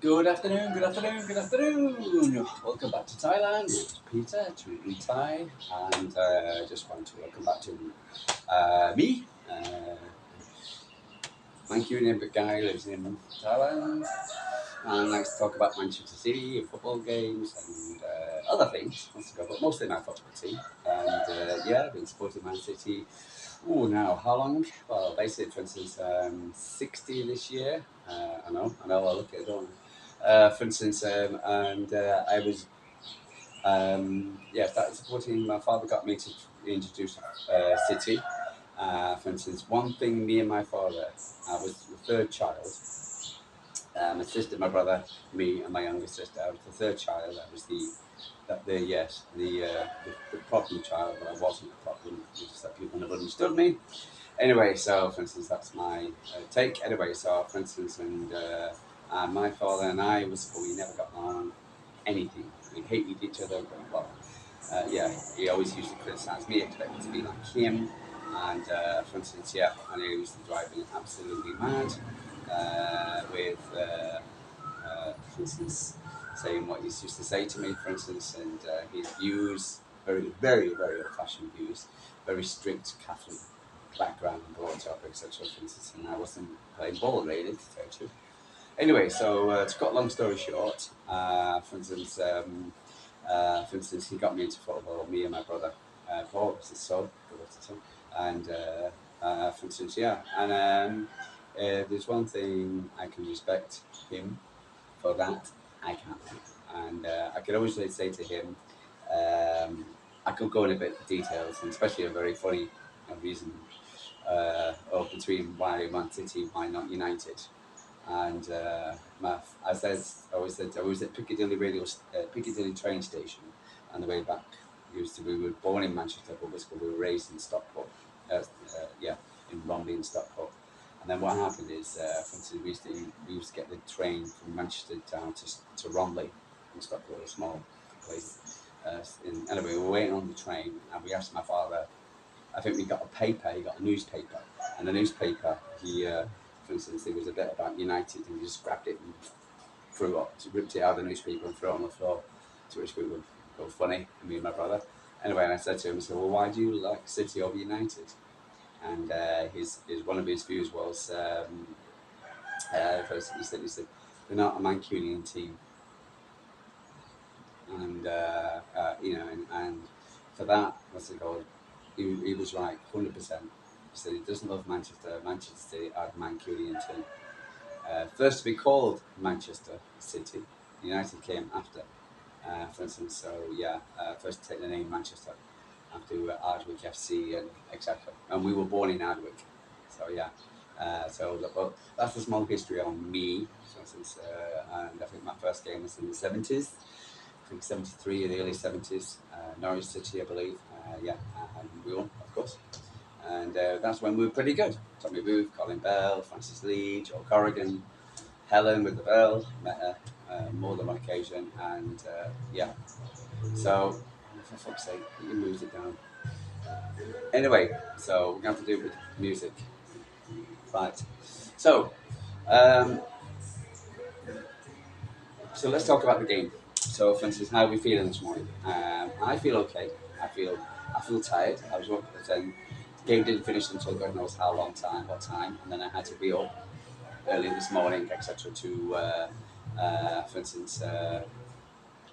Good afternoon, good afternoon, good afternoon. Welcome back to Thailand. It's Peter, truly Thai, and just want to welcome back to me. Manc big guy lives in Thailand and likes to talk about Manchester City, football games, and other things. Wants to go, but mostly my football team. And I've been supporting Man City. Oh, now how long? Well, basically, for instance, 60 this year. I know, I look at it, don't I? For instance, I was, started supporting. My father got me to introduce City. For instance, one thing me and my father, I was the third child. My sister, my brother, me, and my younger sister. I was the third child. I was the problem child, but I wasn't the problem. It's just that people never understood me. Anyway, so for instance, that's my take. Anyway, so for instance, my father and I we never got on anything. We hated each other. Well, he always used to criticise me, expecting to be like him. And for instance, and he used to drive me absolutely mad for instance, saying what he used to say to me, for instance, and his views, very, very, very old-fashioned views, very strict Catholic background, brought up, etc. For instance, and I wasn't playing ball really, to tell you the truth. Anyway, so to cut a long story short, for instance, he got me into football. Me and my brother, Paul, was his son, and for instance, there's one thing I can respect him for that. I can't, and I could always say to him, I could go in a bit of details, and especially a very funny reason or between why Man City, why not United. And I was at Piccadilly Piccadilly train station on the way back. We were born in Manchester, but we were raised in Stockport. In Bromley and Stockport. And then what happened is, for instance, we used to get the train from Manchester down to Romley in Stockport, a small place. Anyway, we were waiting on the train, and we asked my father. I think we got a paper. He got a newspaper, and the newspaper for instance, it was a bit about United, and he just grabbed it and ripped it out of the newspaper and threw it on the floor. To which we were both funny, me and my brother. Anyway, and I said to him, "Well, why do you like City over United?" And his one of his views was, first he said, "They're not a Mancunian team," and and for that, what's it called? He was right, 100%. He said he doesn't love Manchester. Manchester City are a Mancunian team. First to be called Manchester City, United came after. For instance, first to take the name Manchester after Ardwick FC and etc. And we were born in Ardwick, so yeah. That's a small history on me. For instance, and I think my first game was in the 70s. I think 73 in the early 70s, Norwich City, I believe. And we won, of course. And that's when we were pretty good. Tommy Booth, Colin Bell, Francis Lee, Joe Corrigan, Helen with the bell, met her more than one occasion, and so for fuck's sake, you moved it down. Anyway, so we're going to do it with music, right? So, so let's talk about the game. So, for instance, how are we feeling this morning? I feel okay. I feel tired. I was working at 10. The game didn't finish until God knows how long time, what time, and then I had to be up early this morning, etc. To, for instance,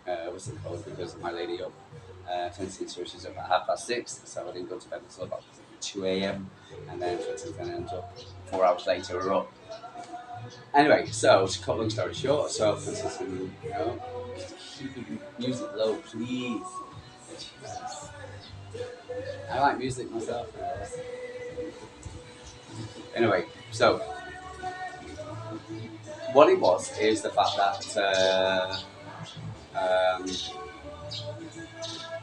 what's it called? Because of my lady up. For instance, so she's up at 6:30, so I didn't go to bed until about 2 a.m. And then, for instance, then I ended up 4 hours later, we're up. Anyway, so to cut long story short, so for instance, keep the music low, please. Jesus. I like music myself. Anyway, so what it was is the fact that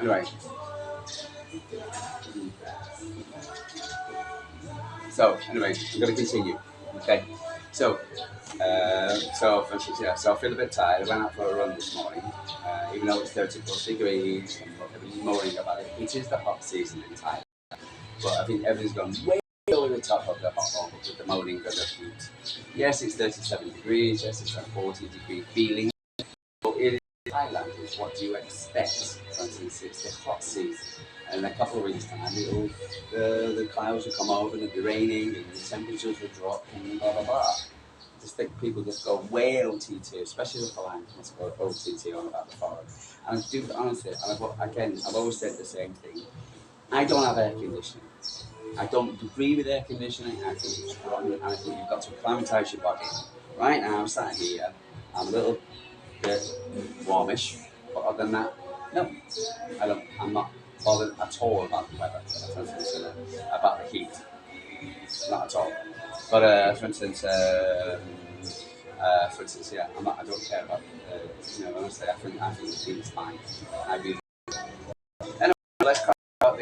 anyway. So anyway, I'm going to continue. Okay. So for instance, so I feel a bit tired. I went out for a run this morning, even though it's 30 plus degrees and everybody's moaning about it. It is the hot season in Thailand, but I think everything's gone way over the the top of the hot ball with the moaning of the heat. Yes, it's 37 degrees. Yes, it's a 40-degree feeling. But it is Thailand. Is what do you expect? For instance, it's the hot season. And in a couple of weeks' time, the clouds will come over and it'll be raining and the temperatures will drop and blah blah blah. Just think people just go way OTT, especially with the land, let's go OTT on about the forest. And I do honestly, I've always said the same thing. I don't have air conditioning. I don't agree with air conditioning. I think it's rotten, and I think you've got to acclimatise your body. Right now, I'm sat here. I'm a little bit warmish, but other than that, no, I don't. I'm not bothered at all about the weather. For instance, about the heat, not at all. But for instance, yeah, I don't care about. Honestly, I think the heat is fine. I really. Anyway, let's talk about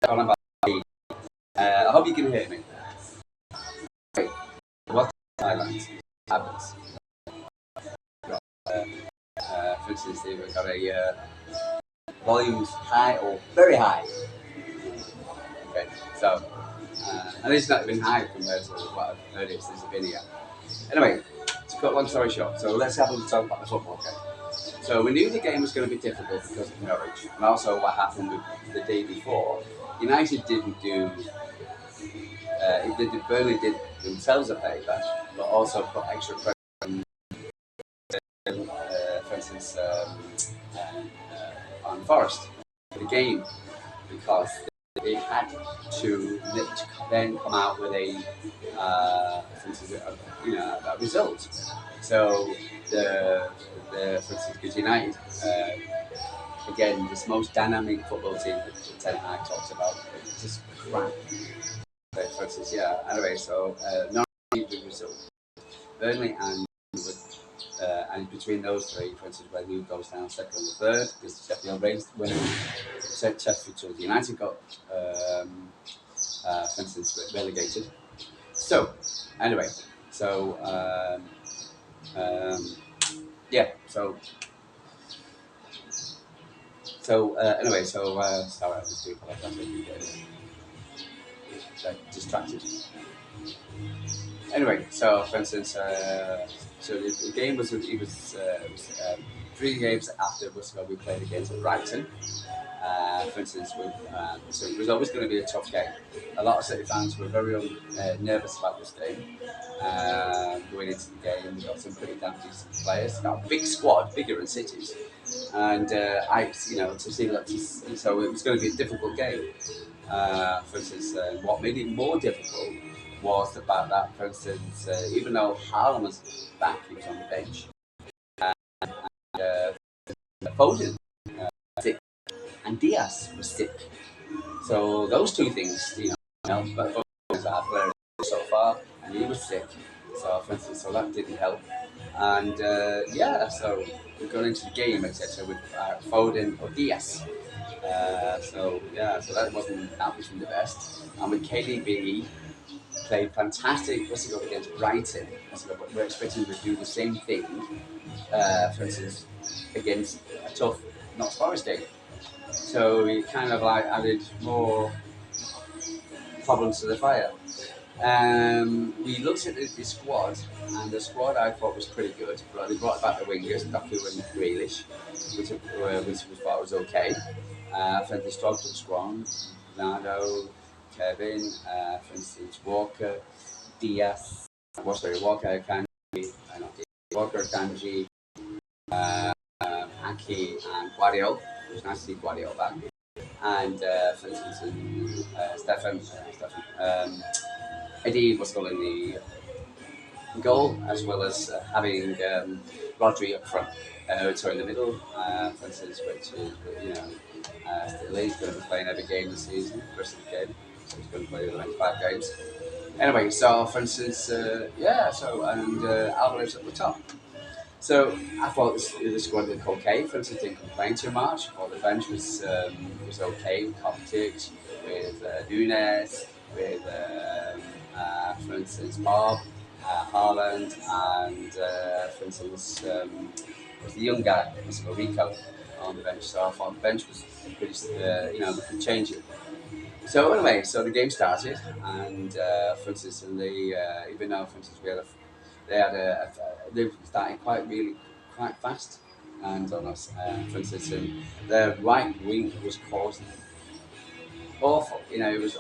talking about the. I hope you can hear me. Right. What Thailand happens? For instance, they've got a volumes high or very high. Okay, so and it's not even high compared to what I've heard it's this opinion. Anyway, to cut long story short, so let's have a talk about the football game. So we knew the game was going to be difficult because of Norwich, and also what happened with the day before. United didn't do. Burnley did themselves a favour, but also put extra pressure for instance, on Forest the game because they had to then come out with for instance, a result. So for instance, because United, again, this most dynamic football team that Ten Hag talks about, it's just crap. But for instance, yeah. Anyway, so not the result. Burnley and between those three, for instance, where who goes down second or third, because Sheffield raised winning, Sheffield United got, for instance, relegated. So, anyway, so yeah, anyway, sorry, I just do apologize. Distracted. Anyway, so for instance, so the game was 3 games after Worcester we played against Brighton. For instance, so it was always going to be a tough game. A lot of City fans were very nervous about this game. Going into the game, we got some pretty damn decent players. Got a big squad, bigger than City's, and so it was going to be a difficult game. For instance, what made it more difficult was the fact that, for instance, even though Haaland was back, he was on the bench. Uh, Foden sick, and Diaz was sick. So those two things, helped. But Foden was our player so far, and he was sick. So, for instance, so that didn't help. And so we got into the game, etc., with Foden or Diaz. So that wasn't the best. And with KDB, played fantastic. What's he got against Brighton? We're expecting him to do the same thing, for instance, against a tough Notts Forest game. So he kind of like added more problems to the fire. We looked at the squad, and the squad I thought was pretty good. But they brought back the wingers, Doku and Grealish, which we thought was okay. For the strong and strong, Ronaldo, Kevin, for instance, Walker, Diaz, Walker, Kanji, Walker, Kanji, Aki, and Guardiola. It was nice to see Guardiola back. And for instance, Stefan, Eddie was goal in the goal, as well as having Rodri up front, so in the middle, for instance, which is still he's going to be playing every game this season, the rest of the game, so he's going to play the next 5 games. Anyway, so for instance, Alvarez at the top. So I thought the squad looked okay. For instance, didn't complain too much. I thought the bench was okay with Kovacic, with Nunes, with for instance Bob, Haaland, and for instance was the young guy, Mr. Rico, on the bench. So I thought the bench was pretty, we can change it. So anyway, so the game started, and for instance, and they even though for instance they started quite really quite fast, and on us, for instance, and their right wing was causing awful. It was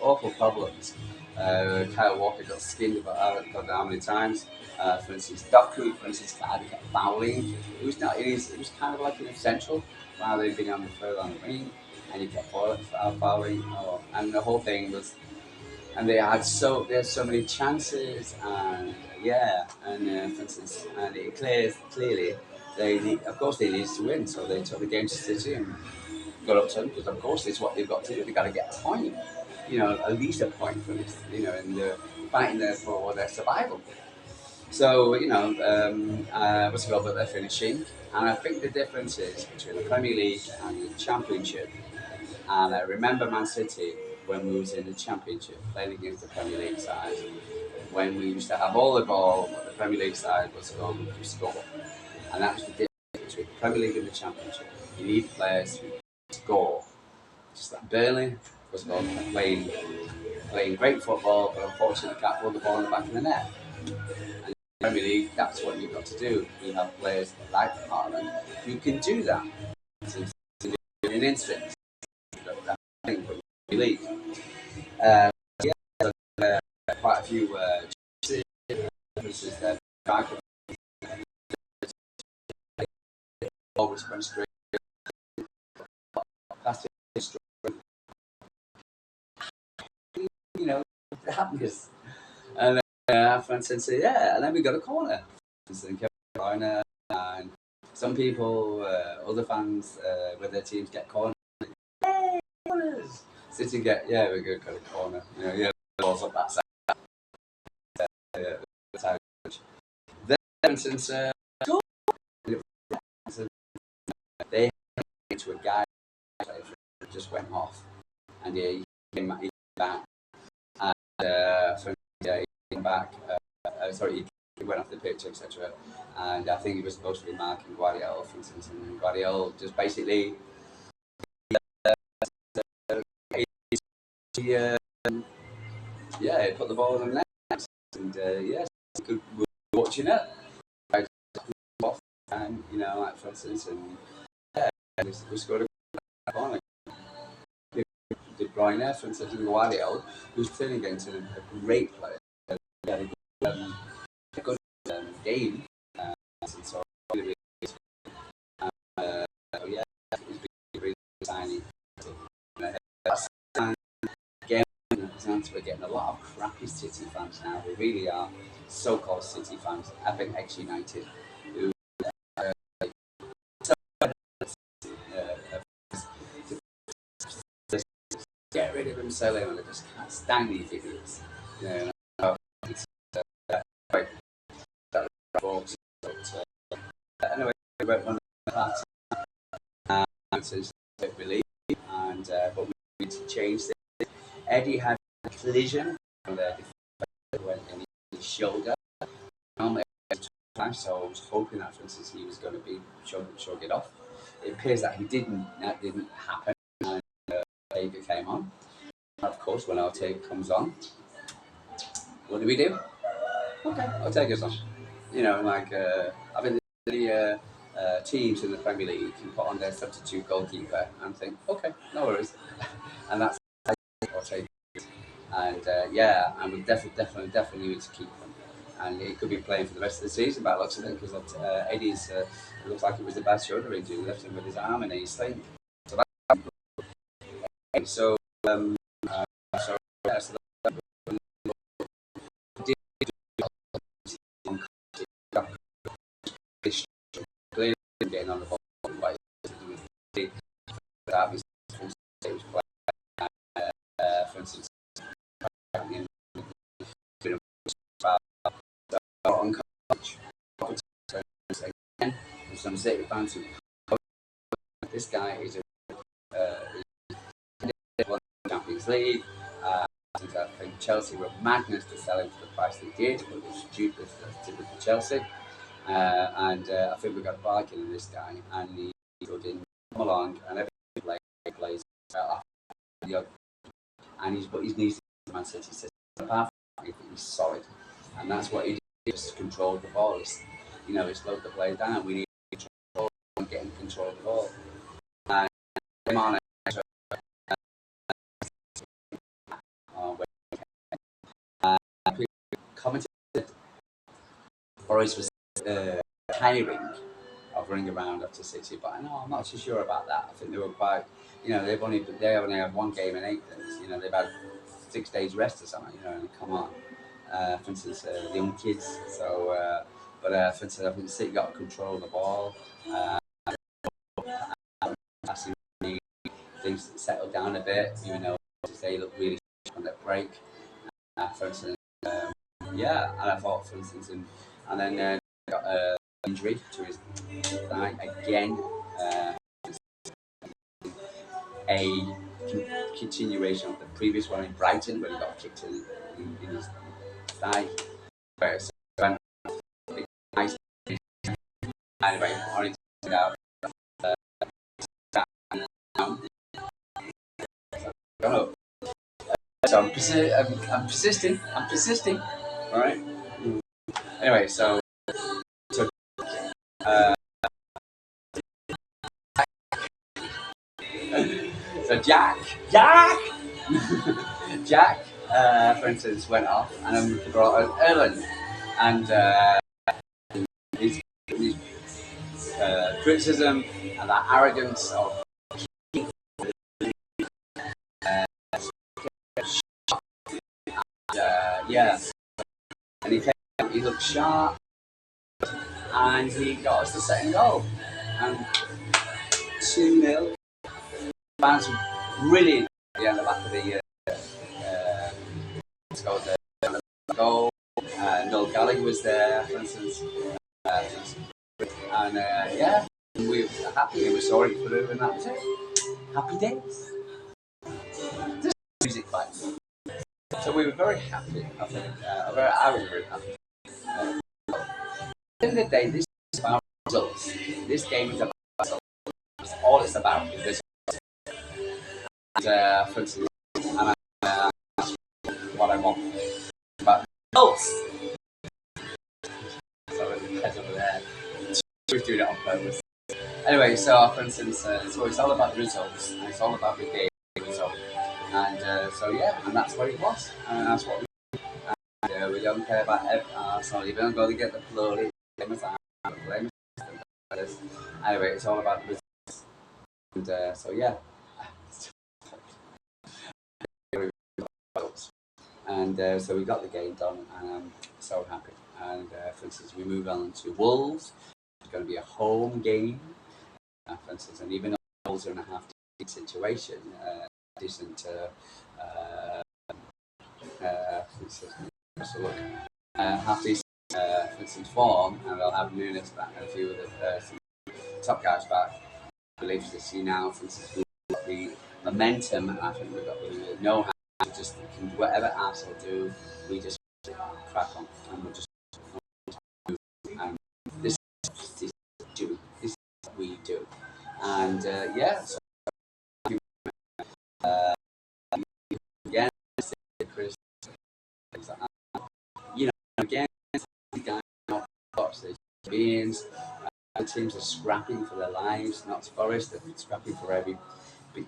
awful problems. Kyle Walker got skinned about God knows how many times. For instance, Doku, for instance, kept fouling. It was kind of like an essential while they'd been on the further on the wing, and he kept fouling. Oh, and the whole thing was, and they had so many chances, and yeah, and for instance, and it clearly of course they needed to win, so they took the game to City and got up to them because of course it's what they've got to do. They've got to get a point, at least a point from this, and they're fighting there for their survival. So what's it called? But they're finishing, and I think the difference is between the Premier League and the Championship. And I remember Man City when we was in the Championship playing against the Premier League side. When we used to have all the ball, but the Premier League side was going to score, and that was the difference between the Premier League and the Championship. You need players who score. Just like Burnley was playing great football, but unfortunately can't put the ball in the back of the net. And in the Premier League, that's what you've got to do. You have players like Haaland who can do that. In an instant, that thing for the league. Uh, yeah, quite a few differences there. Always went straight past it, happiness. And for instance, yeah, and then we got a corner. Corner, and some people, other fans, with their teams get corners. Hey, corners! City yeah, we're good, got a corner. Yeah, balls up that side. Then, for instance, they had to a guy who just went off, and he came back, and he came back. Sorry, he went off the pitch, etc. And I think he was supposed to be marking Guardiola, for instance, and Guardiola just basically he, yeah, he put the ball in the net, and yes, we were watching it. And like for instance, and yeah, we scored a corner. De Bruyne, for instance, and Guardiola, who's turning into a great player. He had a good game, so really, yeah, he's been really tiny. Again, we're getting a lot of crappy City fans now. We really are so-called City fans. I think ex-United, who get rid of him selling, and I just can't stand these idiots. It's, quite that folks. But anyway, we went on that, and since relief, and but we need to change this. Eddie had a collision on the defender went in his shoulder. Normally, so I was hoping that, for instance, he was going to be shrug it off. It appears that he didn't. That didn't happen, and David came on. Of course, when our tape comes on, what do? Okay, I'll take us on. I think the teams in the Premier League can put on their substitute goalkeeper and think, okay, no worries, and that's I'll take. And yeah, and we definitely need to keep him. And he could be playing for the rest of the season by looks of it, because Eddie's it looks like it was a bad shoulder injury. He left him with his arm in his sling. So that's so so yeah, so getting on the ball, like that was for instance, on coach. Again, some City fans who this guy is won the Champions League. I think Chelsea were madness to sell him for the price they did, but it was stupid, typical Chelsea. And I think we got bargain in this guy, and good in, come along, and every plays the other, and his knees to Man City system. Apart from that, he's solid, and that's what he did. He just controlled the ball. He slowed the play down. We need to control and getting control of the ball. And came on commented Boris was tiring of running around after City, but no, I'm not too sure about that. I think they were quite, they only had one game in 8 days. They've had 6 days rest or something. And come on, for instance, the young kids. For instance, I think City got control of the ball. Actually, things settled down a bit. They looked really on their break. For instance, yeah, and I thought, for instance, and then got an injury to his thigh again. A continuation of the previous one in Brighton, where he got kicked in his thigh. So, nice. Anyway, only to out. Go. So I'm persisting. I'm persisting. All right. Anyway, so uh, so Jack, for instance, went off, and then we brought on Ellen, and his criticism and that arrogance of yeah, and he looked sharp, and he got us the second goal, and 2-0. Fans were brilliant at the end of the back of the goal. Noel Gallagher was there, for instance, and yeah, we were happy. We were sorry for him, and that was it. Happy days. This music bites. So we were very happy. I think. I was very happy. At the end of the day, this is about results. This game is about results. That's all it's about. Is for instance, and that's what I want. But results. So the head over there. She was doing it on purpose. Anyway, so for instance, so it's all about the results. And it's all about the game result. And so yeah, and that's what it was. And that's what we don't care about Arsenal. You don't go to get the bloody famous Anyway, it's all about the results. And so yeah. And so we got the game done, and I'm so happy. And for instance, we move on to Wolves. It's going to be a home game, for instance, and even though Wolves are in a half-decent situation, decent, for instance, half-decent, for instance, form, and they'll have Nunes back and a few of the top guys back. I believe to see now, for instance, we've got the momentum. I think we've got the know-how. Just whatever Arsenal do, we just crack on, and we'll just move. And this is what we do, and yeah. So, again, Chris, again, the guys, the beings. The teams are scrapping for their lives, not Forest. They're scrapping for every. But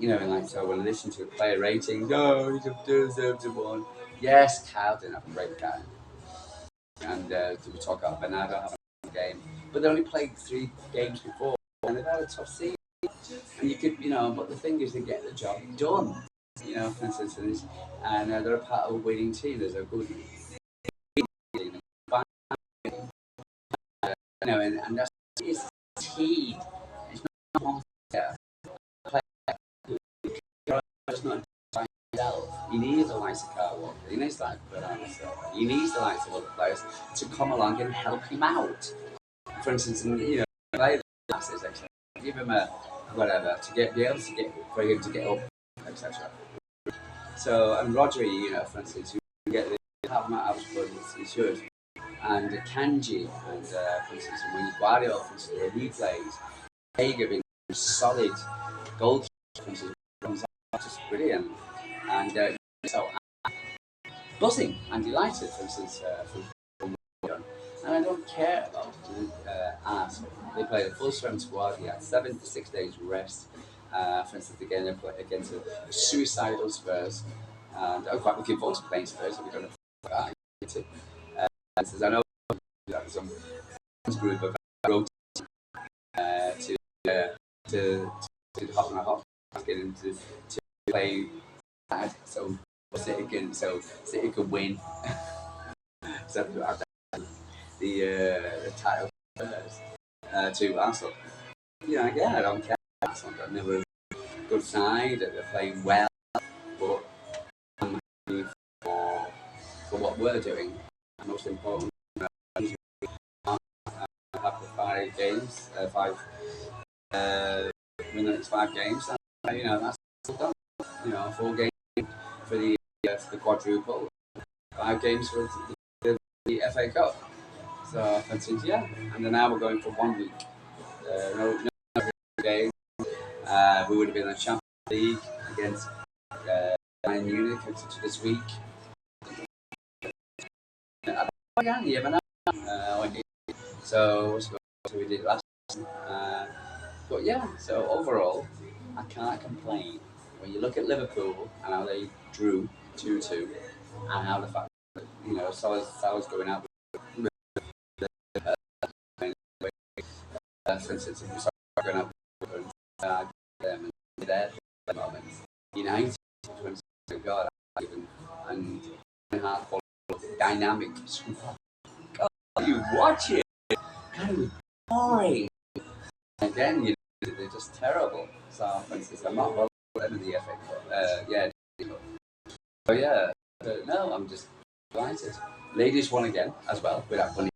so when I listen to player ratings, he deserves a one. Yes, Kyle didn't have a great game, and we talk about Bernardo having a game, but they only played 3 games before, and they've had a tough season. And you could, but the thing is, they get the job done. For instance, and they're a part of a winning team. There's a good team, and that's it's team. It's not one player. It's not he needs the likes of Kyle Walker. He needs the He needs the likes of other players to come along and help him out. For instance, play the passes, etc. Give him a whatever to be able to get for him to get up, etc. So and Rodri, for instance, you get the have him out but he should. And Kanji and for instance, when Guardiola, for instance, the replays, Hager being solid goalkeeper comes out just brilliant. And so buzzing and delighted, for instance, from and I don't care about Arsenal. They played a full strength squad. He had 7 to 6 days rest. For instance, again, they played against a suicidal Spurs. And I'm quite looking forward to playing Spurs. We're going to. Says, I know that some group of wrote to to hop on a hop get into to play bad. So City can win. So the title to Arsenal. Yeah, again, I don't care. Arsenal are never a good side. They're playing well, but I'm happy for what we're doing. Most important, have the 5 games, win the next 5 games. And, that's done. 4 games for the quadruple, 5 games for the FA Cup. So, for instance, yeah, and then now we're going for 1 week. No game. We would have been in the Champions League against Bayern Munich this week. Yeah, you never know. So we did last. But yeah, so overall, I can't complain. When you look at Liverpool and how they drew 2-2, and how the fact that, Salah's going out with for instance, if you start going out with them and there at the moment, United, God, and hard dynamic. God, you watch it, kind of boring. Again, they're just terrible. So, for instance, I'm not well in the FA Cup. Yeah. But yeah, no, I'm just delighted. Ladies won again as well without winning.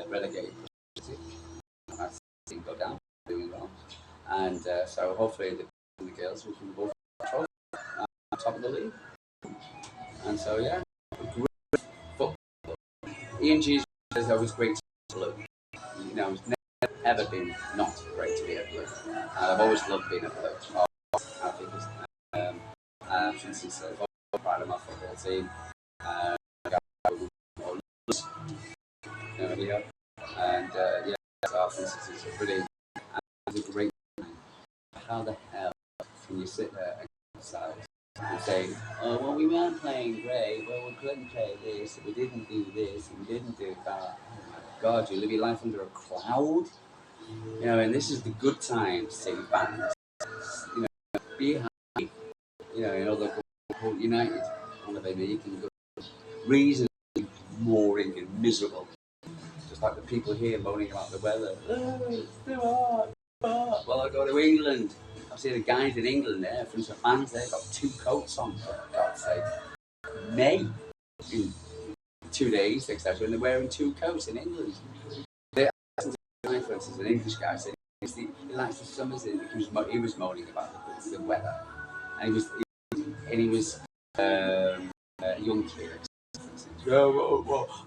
Relegated. That's go down, doing well. And so hopefully the girls we can both control top of the league. And so yeah, great football. Ian G's is always great to look. It's never ever been not great to be a blue. I've always loved being a blue. I think it's, for instance, I'm proud of my football team. Yeah. And yeah, so for instance, it's a great. How the hell can you sit there and criticize and say, oh, well, we weren't playing great, well, we couldn't play this, we didn't do this, and we didn't do that. Oh my God, you live your life under a cloud? And this is the good times, City fans. Be happy. The whole United, on the baby, you can go reasonably boring and miserable. Just like the people here moaning about the weather. Oh, it's too hot. Well, I go to England. I've seen the guys in England there, from some fans, they've got 2 coats on, for God's sake. May, in 2 days, etc., and they're wearing 2 coats in England. For instance, an English guy said he likes the summers. He was moaning about the weather, and he was a young kid.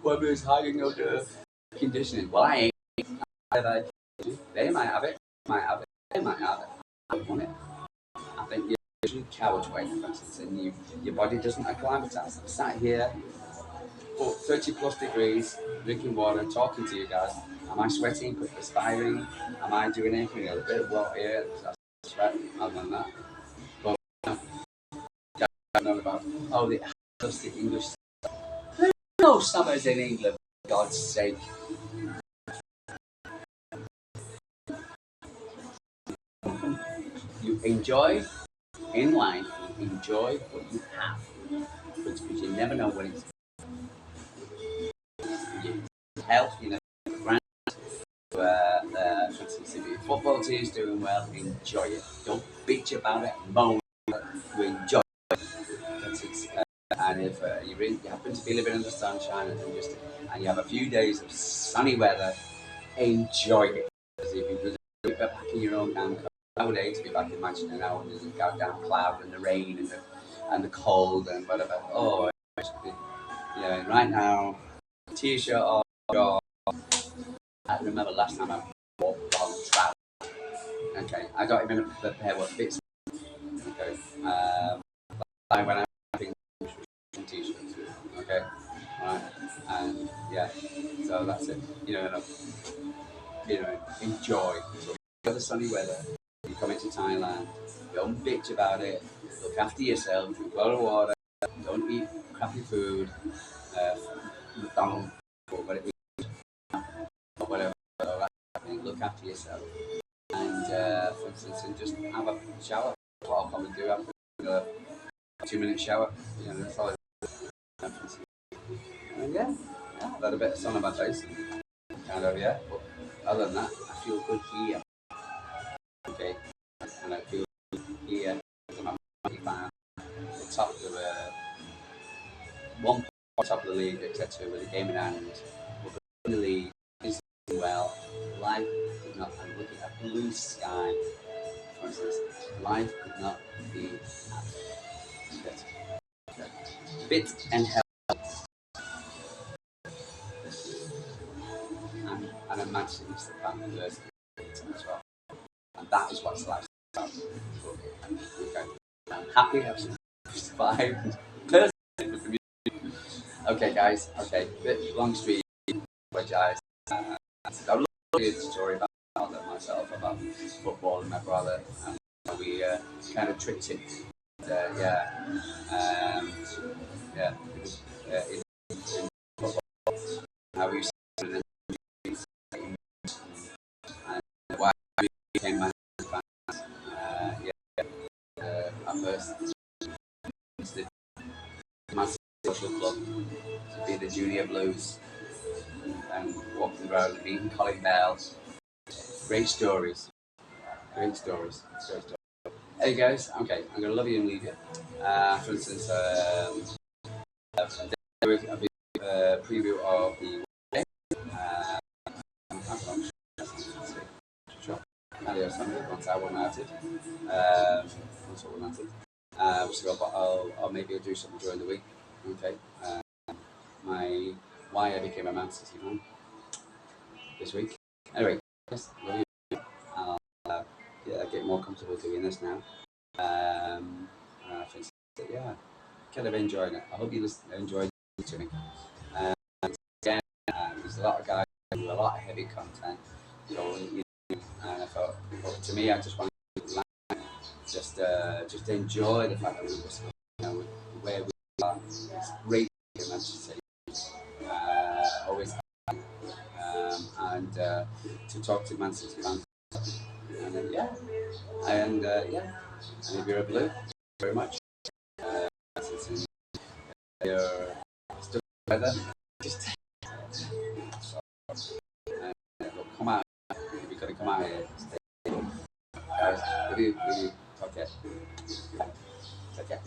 Weather is hiding under conditioning. Well, I ain't. They might have it. They might have it. I don't want it. I think you're usually coward way, for instance, and your body doesn't acclimatise. I'm sat here, 30 plus degrees, drinking water, talking to you guys. Am I sweating, perspiring? Am I doing anything? A bit of water here, sweat, other than that. But I know about, the fantastic English. No summers in England, for God's sake. You enjoy in life, you enjoy what you have, because you never know when it's health, for instance, if your football team is doing well, enjoy it. Don't bitch about it, moan. You enjoy it. And if you happen to be living in the sunshine and you have a few days of sunny weather, enjoy it. Because if you be back in your own damn nowadays, be back in Manchester now, and there's a goddamn cloud and the rain and the cold and whatever. Oh, right now, t-shirt on. I remember last time I walk on travel. Okay, I got him in a pair of bits. Okay, I went out t-shirts. Okay, right, and yeah, so that's it. Enjoy. So the sunny weather. You come into Thailand. Don't bitch about it. Look after yourself. Drink a lot of water. Don't eat crappy food. Uh, McDonald's or whatever. Look after yourself. And for instance, and just have a shower. What I'll probably do after a 2 minute shower. That's all. And yeah, I've had a bit of sun on my face. Kind of, yeah. But other than that, I feel good here. Okay, and I feel here. I'm at the top of the one top of the league, etc. With a game in hand. But in the league is doing well. Life could not. I'm looking at blue sky. For instance, life could not be better. Fit and healthy, and a Manchester fan as well. And that is what's life about. Okay. I'm happy I've survived. Okay, guys. Okay, bit long street. Apologise. I've loved a story about myself, about football and my brother, and how we kind of tricked him. Yeah, um, yeah. In football, how we started and why we became Man fans. Yeah, at first, it's the Man Social Club to be the Junior Blues and walking around meeting Colin Bell. Great stories. Great stories. Great stories. Hey guys, okay, I'm gonna love you and leave you. For instance, a big preview of the uh, sure. Adios, once I won at it. Once I won at it. So I'll maybe do something during the week. Okay. My why I became a Man City fan this week. Anyway, yes, love you. I'll get more comfortable doing this now. I think yeah, kind of enjoying it. I hope you enjoyed listening to me. Um, Again, there's a lot of guys who do a lot of heavy content. So, and I thought, well, to me, I just want to just enjoy the fact that we were, where we are. It's great in Manchester City. Always, and to talk to Man City fans. And yeah, and if you're a blue, thank you very much. Since you're still weather, just come out. You've got to come out here. Stay. Guys, will you talk it? Take care.